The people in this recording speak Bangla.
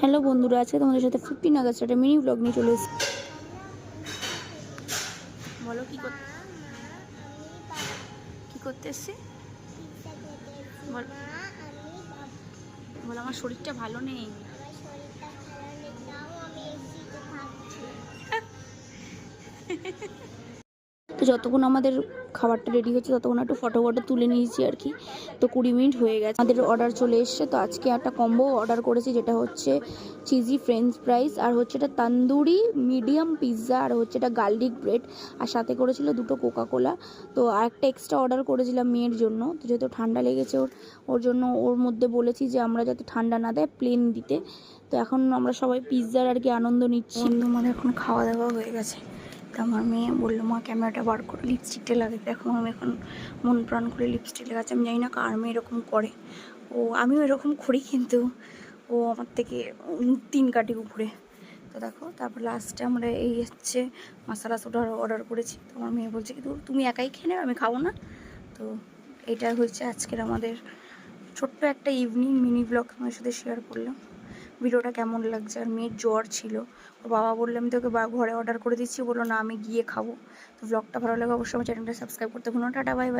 হ্যালো বন্ধুরা, আজকে তোমাদের সাথে 15 আগস্ট একটা মিনি ব্লগ নিয়ে চলে এসেছি। বলো কি করতে এসেছি? বলো আমার শরীরটা ভালো নেই। তো যতক্ষণ আমাদের খাবারটা রেডি হচ্ছে ততক্ষণ একটু ফটো তুলে নিয়েছি আর কি। তো 20 মিনিট হয়ে গেছে, আমাদের অর্ডার চলে এসছে। তো আজকে একটা কম্বো অর্ডার করেছি, যেটা হচ্ছে চিজি ফ্রেঞ্চ ফ্রাইস, আর হচ্ছে এটা তান্দুরি মিডিয়াম পিৎজা, আর হচ্ছে এটা গার্লিক ব্রেড, আর সাথে করেছিল 2টো কোকা-কোলা। তো আর একটা এক্সট্রা অর্ডার করেছিলাম মেয়ের জন্য, তো যেহেতু ঠান্ডা লেগেছে ওর জন্য ওর মধ্যে বলেছি যে আমরা যাতে ঠান্ডা না দেয় প্লেন দিতে। তো এখন আমরা সবাই পিৎজার আর কি আনন্দ নিচ্ছি। আমাদের এখন খাওয়া দাওয়া হয়ে গেছে। তো আমার মেয়ে বললো, মা ক্যামেরাটা বার করে লিপস্টিকটা লাগাই। দেখো আমি এখন মন প্রাণ করে লিপস্টিক লাগাচ্ছি। আমি জানি না কার মেয়ে এরকম করে, আমিও এরকম করি, কিন্তু ও আমার থেকে 3 কাঠি উপরে। তো দেখো, তারপর লাস্টে আমরা এই হচ্ছে মশলা সোডা অর্ডার করেছি। তো আমার মেয়ে বলছে কি তুমি একাই খেয়ে নেবে, আমি খাবো না। তো এটা হচ্ছে আজকের আমাদের ছোট্ট একটা ইভিনিং মিনি ব্লগ আমার সাথে শেয়ার করলাম। ভিডিওটা কেমন লাগছে? আর মেয়ের জ্বর ছিল, ওর বাবা বললো আমি তোকে ঘরে অর্ডার করে দিচ্ছি, বললো না আমি গিয়ে খাবো। তো ব্লগটা ভালো লাগে অবশ্যই আমার চ্যানেলটা সাবস্ক্রাইব করতে ভুলো না। Tata, bye bye.